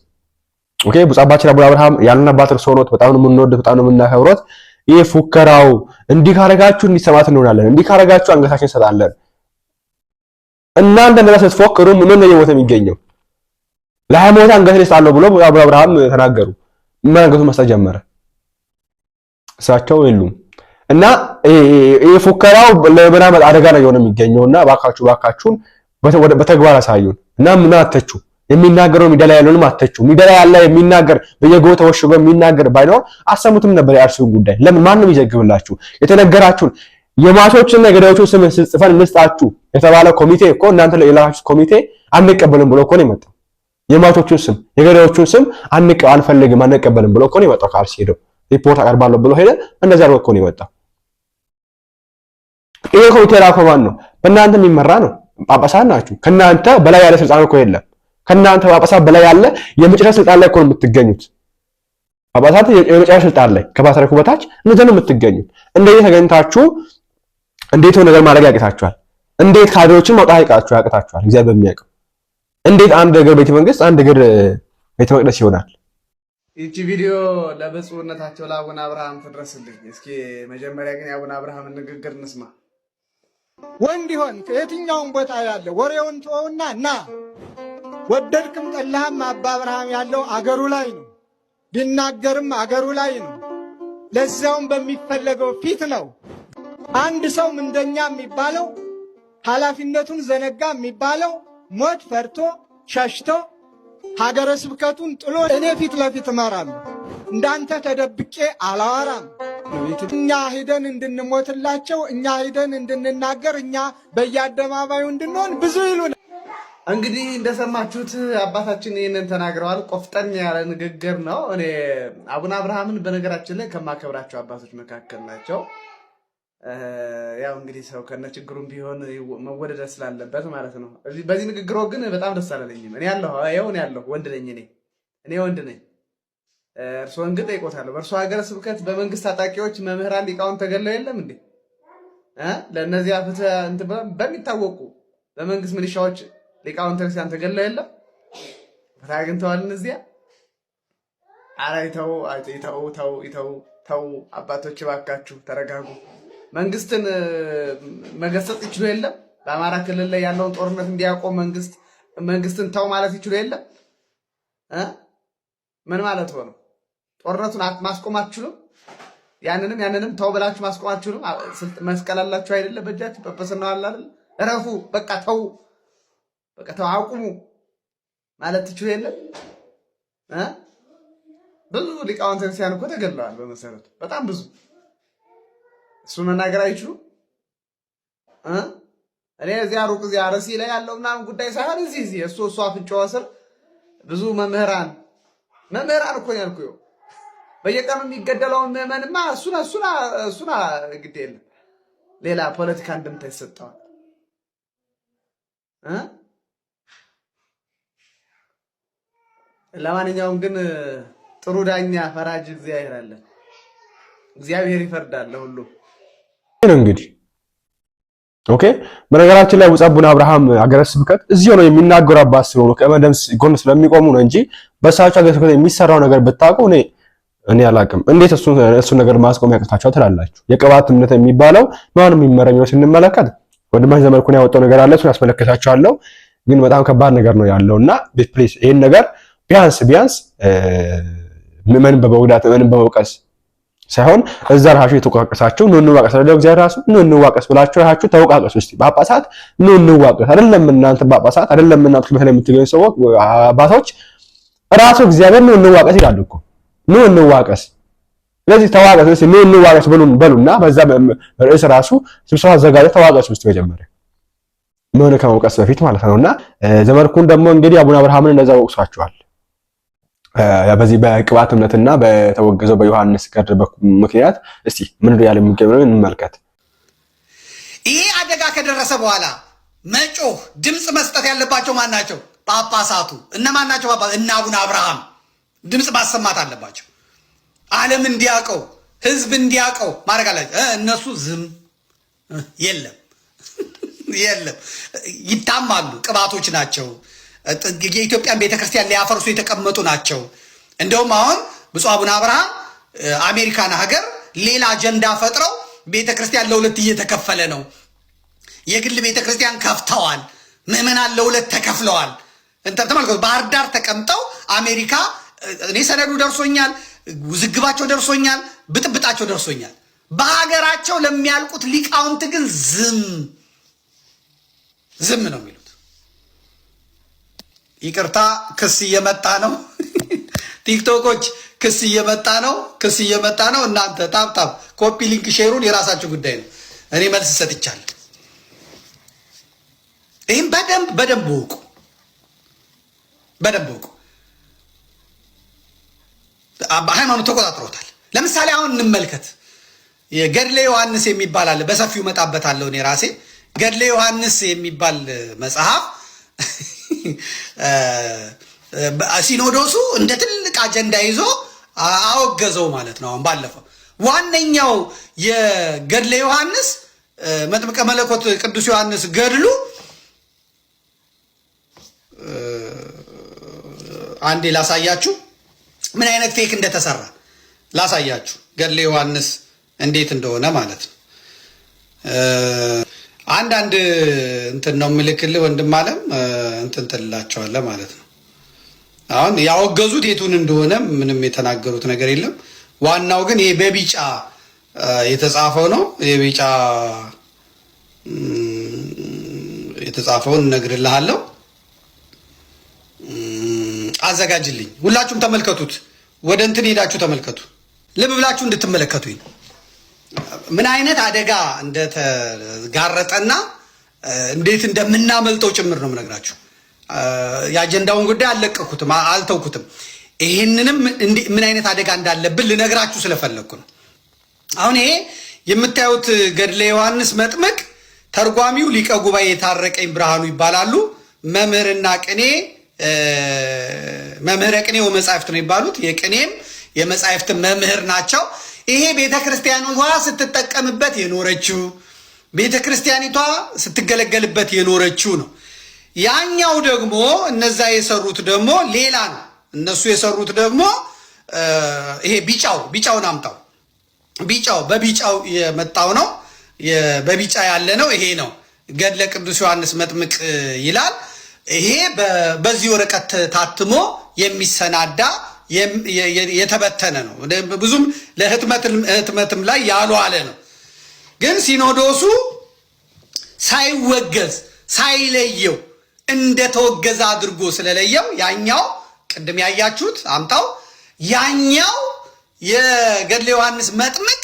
ኦኬ ብፁዕ አባታችን አቡነ አብርሃም ያሉን አባት እርሶ ኖት፣ በጣም ነው የምንወደው፣ በጣም ነው የምናከብሮት። ይሄ ፉከራው እንዲህ ካረጋችሁ እንዲሰማት እንሆናለን፣ እንዲህ ካረጋችሁ አንገታችን እንሰጣለን። እናንተ እንደዛ ስትፎክሩ ምን ነው የሞተ የሚገኘው? ለሃይማኖት አንገት ልስጣለሁ ብሎ አቡነ አብርሃም ተናገሩ። ምን አንገቱን መስጠት ጀመረ? እሳቸው የሉም። እና ይሄ ፉከራው ለምናምን አደጋ ነው የሆነ የሚገኘውና ባካችሁን በተግባር አሳዩን። እና ምን አተቹ የሚናገረው ሚዲያ ላይ ያለውንም አተቹ። ሚዲያ ላይ ያለ የሚናገር በየጎ ተወሽጎ የሚናገር ባይኖር አሰሙትም ነበር የአርሲውን ጉዳይ። ለምን ማንም ይዘግብላችሁ? የተነገራችሁን የማቾችና የገዳዮችን ስም ጽፈን እንስጣችሁ የተባለ ኮሚቴ እኮ እናንተ ለላችሁ ኮሚቴ አንቀበልም ብሎ እኮ ነው የመጣው። የማቾቹን ስም የገዳዮቹን ስም አንፈልግም አንቀበልም ብሎ እኮ ነው የመጣው። ከአርሲ ሄደው ሪፖርት አቀርባለሁ ብሎ ሄደ። እንደዛ ነው እኮ ነው የመጣው። ይሄ ኮሚቴ ራኮ ማን ነው? በእናንተ የሚመራ ነው። ጳጳሳት ናችሁ። ከናንተ በላይ ያለ ስልጣን እኮ የለም። ከናንተ ጳጳሳት በላይ ያለ የመጨረሻ ስልጣን ላይ እኮ ነው የምትገኙት። ጳጳሳት የመጨረሻ ስልጣን ላይ ከፓትርያርኩ በታች እንደዛ ነው የምትገኙት። እንዴት ተገኝታችሁ እንዴት ነው ነገር ማድረግ ያቅታችኋል? እንዴት ካድሬዎችን ማውጣት ያቅታችኋል? እግዚአብሔር በሚያውቀው እንዴት አንድ ነገር ቤተ መንግስት አንድ ነገር ቤተ መቅደስ ይሆናል? ይቺ ቪዲዮ ለብፁዕነታቸው ለአቡነ አብርሃም ትድረስልኝ። እስኪ መጀመሪያ ግን የአቡነ አብርሃምን ንግግር እንስማ። ወንድ ይሆን ከየትኛውም ቦታ ያለ ወሬውን ተወውና ና ወደድክም ጠላህም አባ አብርሃም ያለው አገሩ ላይ ነው። ቢናገርም አገሩ ላይ ነው። ለዛውም በሚፈለገው ፊት ነው። አንድ ሰው ምንደኛ የሚባለው ኃላፊነቱን ዘነጋ የሚባለው ሞት ፈርቶ ሸሽቶ ሀገረ ስብከቱን ጥሎ እኔ ፊት ለፊት እመራለሁ፣ እንዳንተ ተደብቄ አላወራም። እኛ ሂደን እንድንሞትላቸው፣ እኛ ሂደን እንድንናገር፣ እኛ በየአደባባዩ እንድንሆን ብዙ ይሉናል። እንግዲህ እንደሰማችሁት አባታችን ይህንን ተናግረዋል። ቆፍጠን ያለ ንግግር ነው። እኔ አቡነ አብርሃምን በነገራችን ላይ ከማከብራቸው አባቶች መካከል ናቸው። ያው እንግዲህ ሰው ከነ ችግሩም ቢሆን መወደድ ስላለበት ማለት ነው። በዚህ ንግግሮ ግን በጣም ደስ አላለኝም። እኔ ያለሁ ወንድ ነኝ፣ እኔ ወንድ ነኝ። እርስዎን ግን ጠይቆታለሁ። በእርሶ ሀገረ ስብከት በመንግስት ታጣቂዎች መምህራን ሊቃውንት ተገለው የለም እንዴ? ለእነዚያ ፍትህ በሚታወቁ በመንግስት ሚሊሻዎች ሊቃውንት ክርስቲያን ተገለው የለም? ፍትህ አግኝተዋል እነዚያ? ኧረ ተው አባቶች እባካችሁ ተረጋጉ። መንግስትን መገሰጽ ይችሉ የለም? በአማራ ክልል ላይ ያለውን ጦርነት እንዲያቆም መንግስትን ተው ማለት ይችሉ የለም? ምን ማለት ሆነው? ጦርነቱን ማስቆም አትችሉም? ያንንም ተው ብላችሁ ማስቆማችሁንም መስቀላላችሁ አይደለ? በእጃችሁ ጵጵስናው አለ አይደል? እረፉ፣ በቃ ተው፣ በቃ ተው፣ አቁሙ ማለት ትችሉ የለም። ብዙ ሊቃውንተ ክርስቲያን እኮ ተገድለዋል። በመሰረቱ በጣም ብዙ እሱ መናገር አይችሉም። እኔ እዚያ ሩቅ እዚያ አርሲ ላይ ያለው ምናምን ጉዳይ ሳይሆን እዚህ እሱ አፍንጫው ስር ብዙ መምህራን እኮ ነው ያልኩህ። በየቀኑ የሚገደለውን ምዕመንማ እሱና ግድ የለም ሌላ ፖለቲካ እንደምታ ይሰጠዋል። ለማንኛውም ግን ጥሩ ዳኛ ፈራጅ እግዚአብሔር አለ። እግዚአብሔር ይፈርዳል ሁሉ እንግዲህ ኦኬ። በነገራችን ላይ ብፁዕ አቡነ አብርሃም ሀገረ ስብከት እዚሁ ነው የሚናገሩ አባት ስለሆኑ ከመደም ጎን ስለሚቆሙ ነው እንጂ በሳቸው ሀገረ ስብከት የሚሰራው ነገር ብታውቁ እኔ አላውቅም። እንዴት እሱ ነገር ማስቆም ያቅታቸው ትላላችሁ? የቅባት እምነት የሚባለው ማንም የሚመረመው ስንመለከት ወንድማች ዘመድኩን ያወጣው ነገር አለ፣ እሱን ያስመለከታችኋለሁ። ግን በጣም ከባድ ነገር ነው ያለውና ፕሊዝ ይሄን ነገር ቢያንስ ምዕመንን በመጉዳት ምዕመንን በመውቀስ ሳይሆን እዛ ራሳችሁ የተቆቃቀሳችሁ ኑ እንዋቀስ አይደለም እግዚአብሔር ራሱ ኑ እንዋቀስ ብላችሁ ራሳችሁ ተወቃቀሱ። እስቲ ጳጳሳት ኑ እንዋቀስ አይደለም እናንተ ጳጳሳት አይደለም እናንተ በተለይ የምትገኙ ሰዎች አባቶች ራሱ እግዚአብሔር ኑ እንዋቀስ ይላል እኮ ኑ እንዋቀስ። ስለዚህ ተዋቀሱ እስቲ ኑ እንዋቀስ በሉና በዛ ርዕስ ራሱ ስብሰባ አዘጋጅተው ተዋቀሱ እስቲ መጀመሪያ ምን ከመውቀስ በፊት ማለት ነውና ዘመድኩን ደግሞ እንግዲህ አቡነ አብርሃምን እንደዛ ወቅሷቸዋል። በዚህ በቅባት እምነትና በተወገዘው በዮሐንስ ገድል ምክንያት እስቲ ምን ያለ የሚገበረው እንመልከት። ይሄ አደጋ ከደረሰ በኋላ መጮህ ድምጽ መስጠት ያለባቸው ማን ናቸው? ጳጳሳቱ። እነማን ናቸው? ጳጳሳት እና አቡነ አብርሃም ድምጽ ማሰማት አለባቸው። ዓለም እንዲያውቀው ህዝብ እንዲያውቀው ማድረግ አለባቸው። እነሱ ዝም የለም ይታማሉ። ቅባቶች ናቸው። የኢትዮጵያን ቤተክርስቲያን ሊያፈርሱ የተቀመጡ ናቸው። እንደውም አሁን ብፁዕ አቡነ አብርሃም አሜሪካን ሀገር ሌላ አጀንዳ ፈጥረው ቤተክርስቲያን ለሁለት እየተከፈለ ነው፣ የግል ቤተክርስቲያን ከፍተዋል፣ ምዕመናን ለሁለት ተከፍለዋል። ተመልከቱ። ባህር ዳር ተቀምጠው አሜሪካ እኔ ሰነዱ ደርሶኛል፣ ውዝግባቸው ደርሶኛል፣ ብጥብጣቸው ደርሶኛል። በሀገራቸው ለሚያልቁት ሊቃውንት ግን ዝም ነው የሚሉት። ይቅርታ ክስ እየመጣ ነው። ቲክቶኮች ክስ እየመጣ ነው። እናንተ ታብታብ ኮፒ ሊንክ ሼሩን የራሳችሁ ጉዳይ ነው። እኔ መልስ ሰጥቻለሁ። ይህም በደንብ ወቁ። ሃይማኖት ተቆጣጥሮታል። ለምሳሌ አሁን እንመልከት። የገድለ ዮሐንስ የሚባል አለ፣ በሰፊው መጣበታለሁ እኔ ራሴ። ገድለ ዮሐንስ የሚባል መጽሐፍ ሲኖዶሱ እንደ ትልቅ አጀንዳ ይዞ አወገዘው ማለት ነው። አሁን ባለፈው ዋነኛው የገድለ ዮሐንስ መጥምቀ መለኮት ቅዱስ ዮሐንስ ገድሉ አንዴ ላሳያችሁ ምን አይነት ፌክ እንደተሰራ ላሳያችሁ። ገድለ ዮሐንስ እንዴት እንደሆነ ማለት ነው። አንዳንድ እንትን ነው ምልክልህ ወንድም አለም እንትን ትላቸዋለህ ማለት ነው። አሁን ያወገዙት የቱን እንደሆነ ምንም የተናገሩት ነገር የለም። ዋናው ግን ይሄ በቢጫ የተጻፈው ነው። የቢጫ የተጻፈውን እነግርልሃለሁ። አዘጋጅልኝ። ሁላችሁም ተመልከቱት። ወደ እንትን ሄዳችሁ ተመልከቱ። ልብ ብላችሁ እንድትመለከቱኝ ምን አይነት አደጋ እንደተጋረጠና እንዴት እንደምናመልጠው ጭምር ነው የምነግራችሁ። የአጀንዳውን ጉዳይ አልተውኩትም። ይህንንም ምን አይነት አደጋ እንዳለብን ልነግራችሁ ስለፈለግኩ ነው። አሁን ይሄ የምታዩት ገድለ ዮሐንስ መጥምቅ ተርጓሚው ሊቀ ጉባኤ የታረቀኝ ብርሃኑ ይባላሉ። መምህርና ቅኔ መምህረ ቅኔ ወመጻሕፍት ነው ይባሉት። የቅኔም የመጻሕፍት መምህር ናቸው። ይሄ ቤተክርስቲያኒቷ ስትጠቀምበት የኖረችው ቤተክርስቲያኒቷ ስትገለገልበት የኖረችው ነው። ያኛው ደግሞ እነዛ የሰሩት ደግሞ ሌላ ነው። እነሱ የሰሩት ደግሞ ይሄ ቢጫውን አምጣው። በቢጫው የመጣው ነው። በቢጫ ያለ ነው። ይሄ ነው ገድለ ቅዱስ ዮሐንስ መጥምቅ ይላል። ይሄ በዚህ ወረቀት ታትሞ የሚሰናዳ የተበተነ ነው። ብዙም ለህትመትም ላይ ያልዋለ ነው። ግን ሲኖዶሱ ሳይወገዝ ሳይለየው እንደተወገዘ አድርጎ ስለለየው ያኛው ቅድም ያያችሁት አምጣው ያኛው የገድለ ዮሐንስ መጥምቅ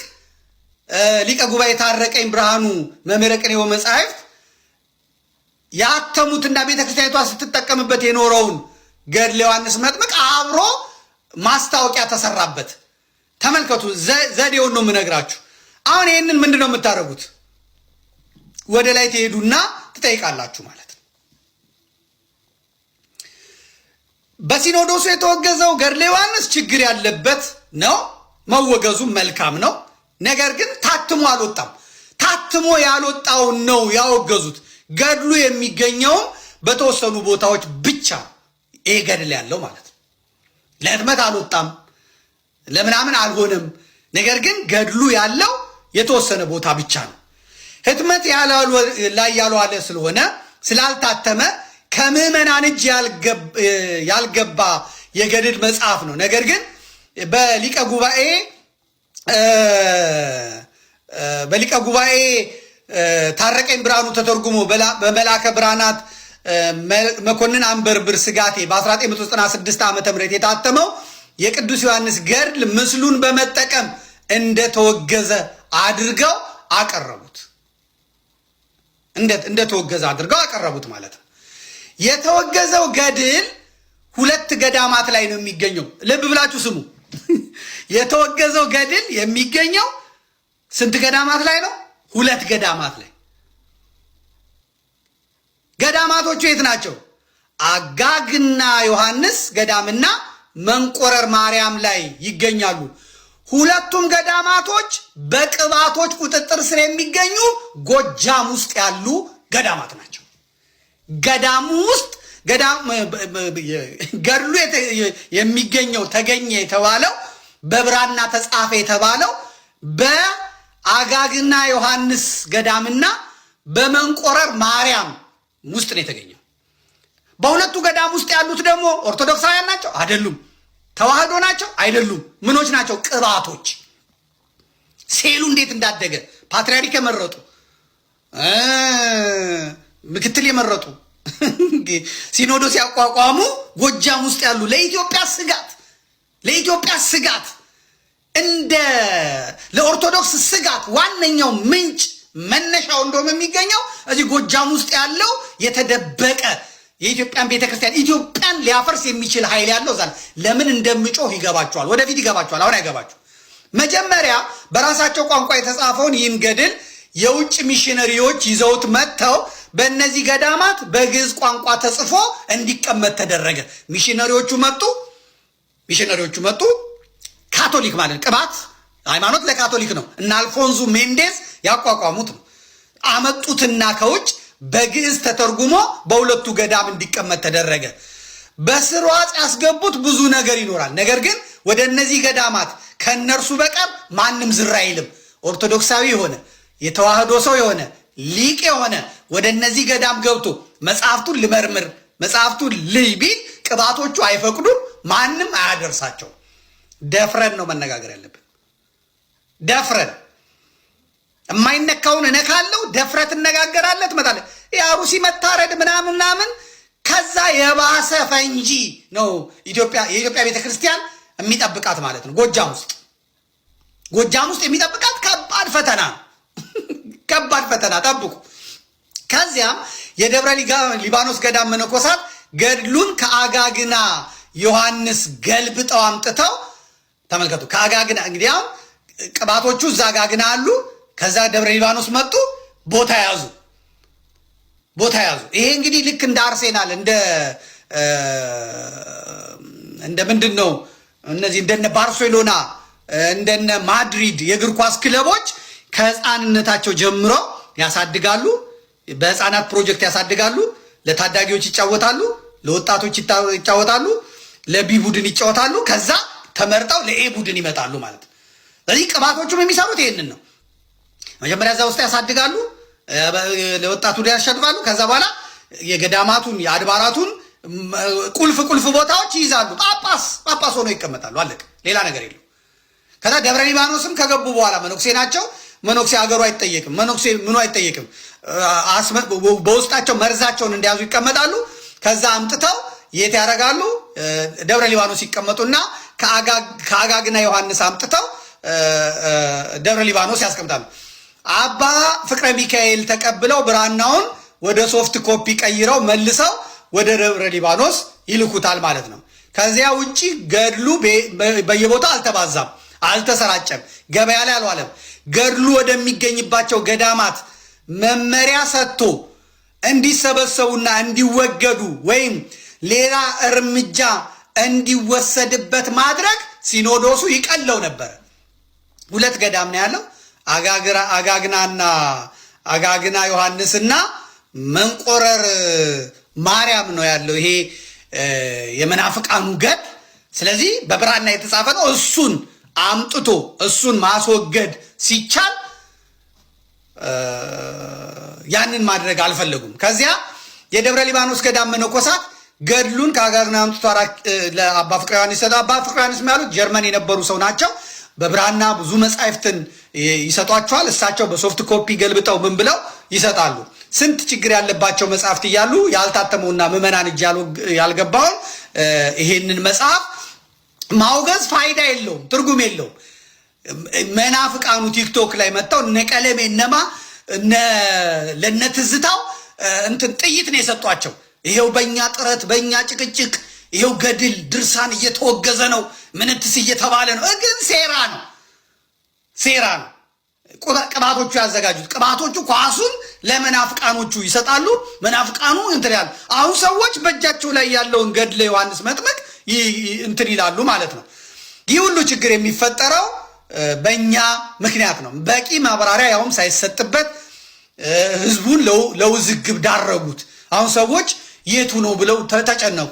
ሊቀ ጉባኤ ታረቀኝ ብርሃኑ መምህረ ቅኔው መጻሕፍት ያተሙትና ቤተክርስቲያኒቷ ስትጠቀምበት የኖረውን ገድለ ዮሐንስ መጥምቅ አብሮ ማስታወቂያ ተሰራበት። ተመልከቱ፣ ዘዴውን ነው የምነግራችሁ። አሁን ይህንን ምንድነው የምታደርጉት? ወደ ላይ ትሄዱና ትጠይቃላችሁ ማለት ነው። በሲኖዶሱ የተወገዘው ገድለ ዮሐንስ ችግር ያለበት ነው፣ መወገዙ መልካም ነው። ነገር ግን ታትሞ አልወጣም። ታትሞ ያልወጣውን ነው ያወገዙት። ገድሉ የሚገኘውም በተወሰኑ ቦታዎች ብቻ ይሄ ገድል ያለው ማለት ነው። ለህትመት አልወጣም፣ ለምናምን አልሆነም። ነገር ግን ገድሉ ያለው የተወሰነ ቦታ ብቻ ነው። ህትመት ላይ ያልዋለ ስለሆነ ስላልታተመ ከምዕመናን እጅ ያልገባ የገድል መጽሐፍ ነው። ነገር ግን በሊቀ ጉባኤ ታረቀኝ ብርሃኑ ተተርጉሞ በመላከ ብርሃናት መኮንን አንበርብር ስጋቴ በ1996 ዓ.ም የታተመው የቅዱስ ዮሐንስ ገድል ምስሉን በመጠቀም እንደተወገዘ አድርገው አቀረቡት። እንደተወገዘ አድርገው አቀረቡት ማለት ነው። የተወገዘው ገድል 2 ገዳማት ላይ ነው የሚገኘው። ልብ ብላችሁ ስሙ። የተወገዘው ገድል የሚገኘው ስንት ገዳማት ላይ ነው? 2 ገዳማት ላይ። ገዳማቶቹ የት ናቸው? አጋግና ዮሐንስ ገዳምና መንቆረር ማርያም ላይ ይገኛሉ። ሁለቱም ገዳማቶች በቅባቶች ቁጥጥር ስር የሚገኙ ጎጃም ውስጥ ያሉ ገዳማት ናቸው። ገዳሙ ውስጥ ገድሉ የሚገኘው ተገኘ የተባለው በብራና ተጻፈ የተባለው በአጋግና ዮሐንስ ገዳምና በመንቆረር ማርያም ውስጥ ነው የተገኘው። በሁለቱ ገዳም ውስጥ ያሉት ደግሞ ኦርቶዶክሳውያን ናቸው? አይደሉም። ተዋህዶ ናቸው? አይደሉም። ምኖች ናቸው? ቅባቶች። ሴሉ እንዴት እንዳደገ ፓትርያርክ የመረጡ ምክትል የመረጡ ሲኖዶስ ያቋቋሙ ጎጃም ውስጥ ያሉ ለኢትዮጵያ ስጋት እንደ ለኦርቶዶክስ ስጋት ዋነኛው ምንጭ መነሻው እንደውም የሚገኘው እዚህ ጎጃም ውስጥ ያለው የተደበቀ የኢትዮጵያን ቤተክርስቲያን ኢትዮጵያን ሊያፈርስ የሚችል ኃይል ያለው ዛል ለምን እንደምጮህ ይገባቸዋል። ወደፊት ይገባቸዋል። አሁን አይገባቸው። መጀመሪያ በራሳቸው ቋንቋ የተጻፈውን ይህን ገድል የውጭ ሚሽነሪዎች ይዘውት መጥተው በእነዚህ ገዳማት በግዕዝ ቋንቋ ተጽፎ እንዲቀመጥ ተደረገ። ሚሽነሪዎቹ መጡ። ካቶሊክ ማለት ቅባት ሃይማኖት ለካቶሊክ ነው እና አልፎንሱ ሜንዴዝ ያቋቋሙት ነው። አመጡትና ከውጭ በግዕዝ ተተርጉሞ በሁለቱ ገዳም እንዲቀመጥ ተደረገ። በስርዓት ያስገቡት ብዙ ነገር ይኖራል። ነገር ግን ወደ እነዚህ ገዳማት ከነርሱ በቀር ማንም ዝር አይልም። ኦርቶዶክሳዊ የሆነ የተዋህዶ ሰው የሆነ ሊቅ የሆነ ወደ እነዚህ ገዳም ገብቶ መጽሐፍቱን ልመርምር መጽሐፍቱን ልይ ቢል ቅባቶቹ አይፈቅዱም። ማንም አያደርሳቸው። ደፍረን ነው መነጋገር ያለብን። ደፍረን የማይነካውን እነካለው። ደፍረት እነጋገራለህ። ትመጣለህ። የአሩሲ መታረድ ምናምን ከዛ የባሰ ፈንጂ ነው የኢትዮጵያ ቤተክርስቲያን የሚጠብቃት ማለት ነው። ጎጃም ውስጥ የሚጠብቃት ከባድ ፈተና ነው። ከባድ ፈተና ጠብቁ። ከዚያም የደብረ ሊባኖስ ገዳም መነኮሳት ገድሉን ከአጋግና ዮሐንስ ገልብጠው አምጥተው ተመልከቱ። ከአጋግና እንግዲህ አሁን ቅባቶቹ እዛ አጋግና አሉ። ከዛ ደብረ ሊባኖስ መጡ፣ ቦታ ያዙ። ይሄ እንግዲህ ልክ እንደ አርሴናል እንደ ምንድን ነው እነዚህ እንደነ ባርሴሎና እንደነ ማድሪድ የእግር ኳስ ክለቦች ከህፃንነታቸው ጀምሮ ያሳድጋሉ። በህፃናት ፕሮጀክት ያሳድጋሉ። ለታዳጊዎች ይጫወታሉ፣ ለወጣቶች ይጫወታሉ፣ ለቢ ቡድን ይጫወታሉ። ከዛ ተመርጠው ለኤ ቡድን ይመጣሉ ማለት ነው። ስለዚህ ቅባቶቹም የሚሰሩት ይሄንን ነው። መጀመሪያ እዛ ውስጥ ያሳድጋሉ፣ ለወጣቱ ያሸንፋሉ። ከዛ በኋላ የገዳማቱን የአድባራቱን ቁልፍ ቦታዎች ይይዛሉ። ጳጳስ ሆነው ይቀመጣሉ። አለቀ። ሌላ ነገር የለው። ከዛ ደብረ ሊባኖስም ከገቡ በኋላ መነኩሴ ናቸው። መነኩሴ አገሩ አይጠየቅም። መነኩሴ ምኑ አይጠየቅም። በውስጣቸው መርዛቸውን እንዲያዙ ይቀመጣሉ። ከዛ አምጥተው የት ያደርጋሉ? ደብረ ሊባኖስ ይቀመጡና ከአጋግና ዮሐንስ አምጥተው ደብረ ሊባኖስ ያስቀምጣሉ። አባ ፍቅረ ሚካኤል ተቀብለው ብራናውን ወደ ሶፍት ኮፒ ቀይረው መልሰው ወደ ደብረ ሊባኖስ ይልኩታል ማለት ነው። ከዚያ ውጪ ገድሉ በየቦታው አልተባዛም፣ አልተሰራጨም፣ ገበያ ላይ አልዋለም። ገድሉ ወደሚገኝባቸው ገዳማት መመሪያ ሰጥቶ እንዲሰበሰቡና እንዲወገዱ ወይም ሌላ እርምጃ እንዲወሰድበት ማድረግ ሲኖዶሱ ይቀለው ነበር። 2 ገዳም ነው ያለው፣ አጋግና ዮሐንስና መንቆረር ማርያም ነው ያለው። ይሄ የመናፍቃኑ ገድ። ስለዚህ በብራና የተጻፈ ነው። እሱን አምጥቶ እሱን ማስወገድ ሲቻል ያንን ማድረግ አልፈለጉም። ከዚያ የደብረ ሊባኖስ ገዳም መነኮሳት ገድሉን ከአጋግና አምጥቶ ለአባ ፍቅረ ዮሐንስ ይሰጣሉ። አባ ፍቅረ ዮሐንስ ያሉት ጀርመን የነበሩ ሰው ናቸው። በብራና ብዙ መጻሕፍትን ይሰጧቸዋል። እሳቸው በሶፍት ኮፒ ገልብጠው ምን ብለው ይሰጣሉ። ስንት ችግር ያለባቸው መጽሐፍት እያሉ ያልታተመውና ምዕመናን እጅ ያልገባውን ይሄንን መጽሐፍ ማውገዝ ፋይዳ የለውም፣ ትርጉም የለውም። መናፍቃኑ ቲክቶክ ላይ መጥተው እነ ቀለሜ እነማ ለነ ትዝታው እንትን ጥይት ነው የሰጧቸው። ይሄው በእኛ ጥረት በእኛ ጭቅጭቅ ይሄው ገድል ድርሳን እየተወገዘ ነው፣ ምንትስ እየተባለ ነው። ግን ሴራ ነው። ቅባቶቹ ያዘጋጁት ቅባቶቹ ኳሱን ለመናፍቃኖቹ ይሰጣሉ። መናፍቃኑ እንትን ያሉ አሁን ሰዎች በእጃቸው ላይ ያለውን ገድለ ዮሐንስ መጥምቅ እንትን ይላሉ ማለት ነው። ይህ ሁሉ ችግር የሚፈጠረው በእኛ ምክንያት ነው። በቂ ማብራሪያ ያውም ሳይሰጥበት ህዝቡን ለውዝግብ ዳረጉት። አሁን ሰዎች የቱ ነው ብለው ተጨነቁ።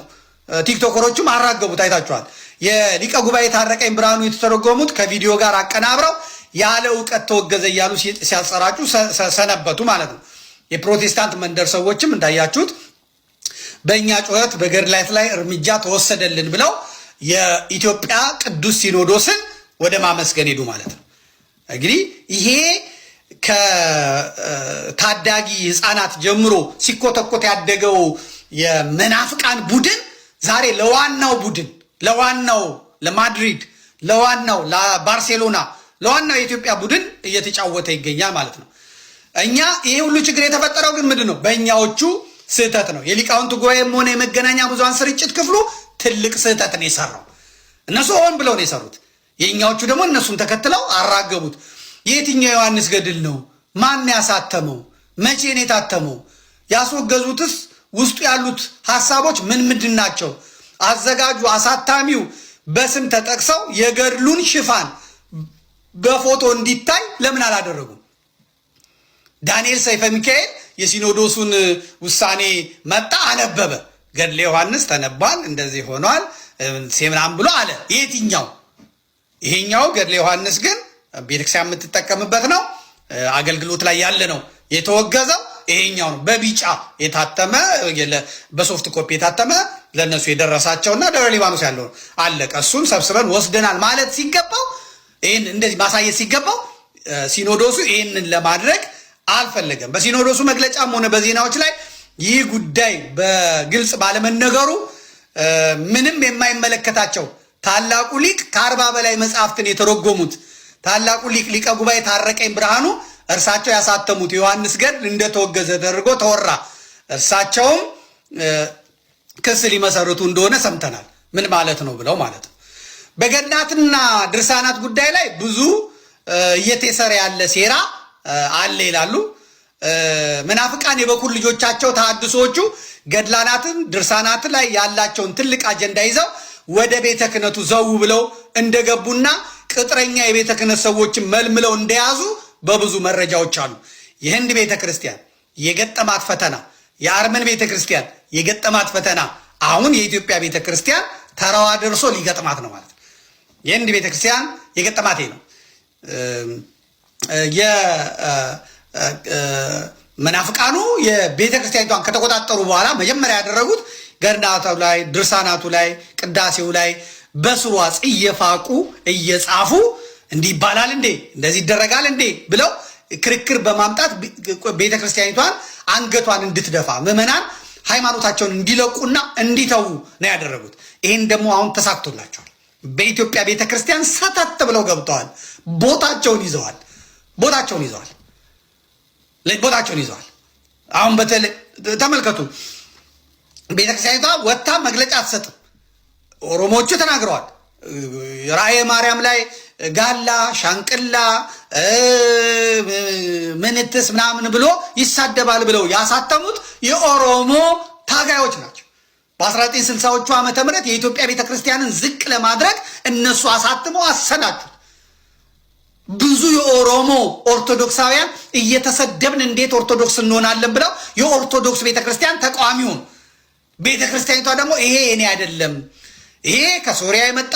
ቲክቶከሮቹም አራገቡት። አይታችኋል። የሊቀ ጉባኤ ታረቀኝ ብርሃኑ የተተረጎሙት ከቪዲዮ ጋር አቀናብረው ያለ እውቀት ተወገዘ እያሉ ሲያሰራጩ ሰነበቱ ማለት ነው። የፕሮቴስታንት መንደር ሰዎችም እንዳያችሁት በእኛ ጩኸት በገድላት ላይ እርምጃ ተወሰደልን ብለው የኢትዮጵያ ቅዱስ ሲኖዶስን ወደ ማመስገን ሄዱ ማለት ነው። እንግዲህ ይሄ ከታዳጊ ህፃናት ጀምሮ ሲኮተኮት ያደገው የመናፍቃን ቡድን ዛሬ ለዋናው ለማድሪድ፣ ለዋናው ለባርሴሎና፣ ለዋናው የኢትዮጵያ ቡድን እየተጫወተ ይገኛል ማለት ነው። እኛ ይሄ ሁሉ ችግር የተፈጠረው ግን ምንድን ነው? በእኛዎቹ ስህተት ነው። የሊቃውንቱ ጉባኤም ሆነ የመገናኛ ብዙሃን ስርጭት ክፍሉ ትልቅ ስህተት ነው የሰራው። እነሱ ሆን ብለው ነው የሰሩት። የእኛዎቹ ደግሞ እነሱን ተከትለው አራገቡት። የትኛው ዮሐንስ ገድል ነው? ማን ያሳተመው? መቼ ነው የታተመው? ያስወገዙትስ ውስጡ ያሉት ሐሳቦች ምንድን ናቸው? አዘጋጁ አሳታሚው በስም ተጠቅሰው የገድሉን ሽፋን በፎቶ እንዲታይ ለምን አላደረጉም? ዳንኤል ሰይፈ ሚካኤል የሲኖዶሱን ውሳኔ መጣ፣ አነበበ። ገድለ ዮሐንስ ተነቧል፣ እንደዚህ ሆኗል ምናምን ብሎ አለ። የትኛው? ይሄኛው ገድለ ዮሐንስ ግን ቤተክርስቲያን የምትጠቀምበት ነው፣ አገልግሎት ላይ ያለ ነው። የተወገዘው ይሄኛው ነው። በቢጫ የታተመ በሶፍት ኮፒ የታተመ ለነሱ የደረሳቸውና ደብረ ሊባኖስ ያለው አለቀ። እሱን ሰብስበን ወስደናል ማለት ሲገባው፣ ይሄን እንደዚህ ማሳየት ሲገባው ሲኖዶሱ ይሄንን ለማድረግ አልፈለገም። በሲኖዶሱ መግለጫም ሆነ በዜናዎች ላይ ይህ ጉዳይ በግልጽ ባለመነገሩ ምንም የማይመለከታቸው ታላቁ ሊቅ ከ40 በላይ መጽሐፍትን የተረጎሙት ታላቁ ሊቅ ሊቀ ጉባኤ ታረቀኝ ብርሃኑ እርሳቸው ያሳተሙት ዮሐንስ ገድል እንደተወገዘ ተደርጎ ተወራ። እርሳቸውም ክስ ሊመሰርቱ እንደሆነ ሰምተናል። ምን ማለት ነው ብለው ማለት ነው። በገድላትና ድርሳናት ጉዳይ ላይ ብዙ እየተሰረ ያለ ሴራ አለ ይላሉ መናፍቃን። የበኩር ልጆቻቸው ተሐድሶቹ ገድላናትን ድርሳናት ላይ ያላቸውን ትልቅ አጀንዳ ይዘው ወደ ቤተ ክህነቱ ዘው ብለው እንደገቡና ቅጥረኛ የቤተ ክህነት ሰዎችን መልምለው እንደያዙ በብዙ መረጃዎች አሉ። የህንድ ቤተ ክርስቲያን የገጠማት ፈተና፣ የአርመን ቤተ ክርስቲያን የገጠማት ፈተና፣ አሁን የኢትዮጵያ ቤተ ክርስቲያን ተራዋ ደርሶ ሊገጥማት ነው ማለት ነው። የህንድ ቤተ ክርስቲያን የገጠማት ነው። የመናፍቃኑ የቤተ ክርስቲያኒቷን ከተቆጣጠሩ በኋላ መጀመሪያ ያደረጉት ገድላቱ ላይ፣ ድርሳናቱ ላይ፣ ቅዳሴው ላይ በስሯጽ እየፋቁ እየጻፉ እንዲህ ይባላል እንዴ እንደዚህ ይደረጋል እንዴ ብለው ክርክር በማምጣት ቤተክርስቲያኒቷን አንገቷን እንድትደፋ ምዕመናን ሃይማኖታቸውን እንዲለቁና እንዲተዉ ነው ያደረጉት። ይሄን ደግሞ አሁን ተሳክቶላቸዋል። በኢትዮጵያ ቤተክርስቲያን ሰተት ብለው ገብተዋል። ቦታቸውን ይዘዋል። አሁን በተለይ ተመልከቱ፣ ቤተክርስቲያኒቷ ወጣ መግለጫ አትሰጥም። ኦሮሞዎቹ ተናግረዋል። ራእየ ማርያም ላይ ጋላ ሻንቅላ ምንትስ ምናምን ብሎ ይሳደባል ብለው ያሳተሙት የኦሮሞ ታጋዮች ናቸው። በ1960ዎቹ ዓመተ ምህረት የኢትዮጵያ ቤተክርስቲያንን ዝቅ ለማድረግ እነሱ አሳትመው አሰናቹት። ብዙ የኦሮሞ ኦርቶዶክሳውያን እየተሰደብን እንዴት ኦርቶዶክስ እንሆናለን ብለው የኦርቶዶክስ ቤተክርስቲያን ተቃዋሚ ሆኑ። ቤተክርስቲያኒቷ ደግሞ ይሄ እኔ አይደለም፣ ይሄ ከሶሪያ የመጣ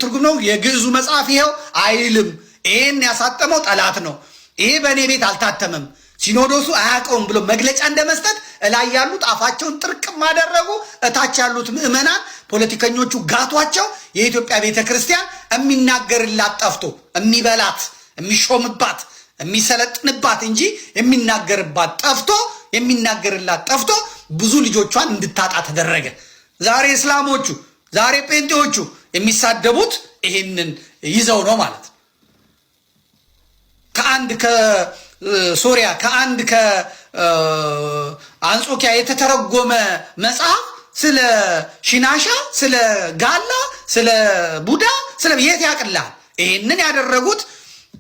ትርጉም ነው፣ የግዕዙ መጽሐፍ ይሄው አይልም፣ ይሄን ያሳተመው ጠላት ነው፣ ይሄ በእኔ ቤት አልታተመም፣ ሲኖዶሱ አያውቀውም ብሎ መግለጫ እንደመስጠት እላይ ያሉት አፋቸውን ጥርቅም አደረጉ። እታች ያሉት ምዕመናን ፖለቲከኞቹ ጋቷቸው። የኢትዮጵያ ቤተክርስቲያን የሚናገርላት ጠፍቶ የሚበላት የሚሾምባት የሚሰለጥንባት እንጂ የሚናገርላት ጠፍቶ ብዙ ልጆቿን እንድታጣ ተደረገ። ዛሬ እስላሞቹ ዛሬ ጴንጤዎቹ የሚሳደቡት ይሄንን ይዘው ነው ማለት ነው። ከአንድ ከሶሪያ ከአንድ ከአንጾኪያ የተተረጎመ መጽሐፍ ስለ ሽናሻ፣ ስለ ጋላ፣ ስለ ቡዳ፣ ስለ የት ያቅላል? ይሄንን ያደረጉት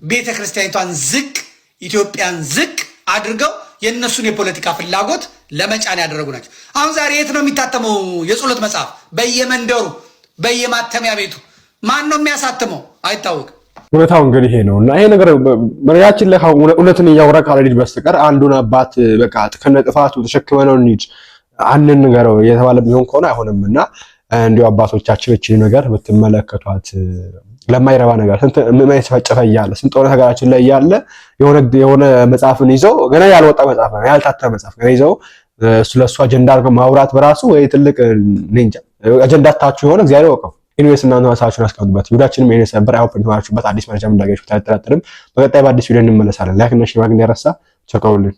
ቤተክርስቲያኒቷን ዝቅ ኢትዮጵያን ዝቅ አድርገው የእነሱን የፖለቲካ ፍላጎት ለመጫን ያደረጉ ናቸው። አሁን ዛሬ የት ነው የሚታተመው የጸሎት መጽሐፍ? በየመንደሩ በየማተሚያ ቤቱ። ማን ነው የሚያሳትመው? አይታወቅም። እውነታው እንግዲህ ይሄ ነው እና ይሄ ነገር መሪያችን ላይ እውነትን እያወራ ካልሄድ በስተቀር አንዱን አባት በቃ ከነ ጥፋቱ ተሸክመነው እንሂድ አንንገረው የተባለ ቢሆን ከሆነ አይሆንምና እንዲሁ አባቶቻችን እቺ ነገር ብትመለከቷት ለማይረባ ነገር ስንት ምዕመናን የተፈጨፈ እያለ ስንት ጦር ሀገራችን ላይ እያለ የሆነ መጽሐፍን ይዘው ገና ያልወጣ መጽሐፍ ነው ያልታተመ መጽሐፍ ገና ይዘው ስለሱ አጀንዳ አድርገው ማውራት በራሱ ወይ ትልቅ ንንጃ አጀንዳታችሁ የሆነ እግዚአብሔር ወቀው ኢንዌስ እና ራሳችሁን አስቀምጡበት። ቪዲዮአችንም ይሄን ሰበር አይሆን ተማራችሁበት አዲስ መረጃ እንዳገኛችሁ ታጠራጥርም። በቀጣይ በአዲስ ቪዲዮ እንመለሳለን። ላይክ እና ሼር ማግኘት ያረሳ ቸካውልን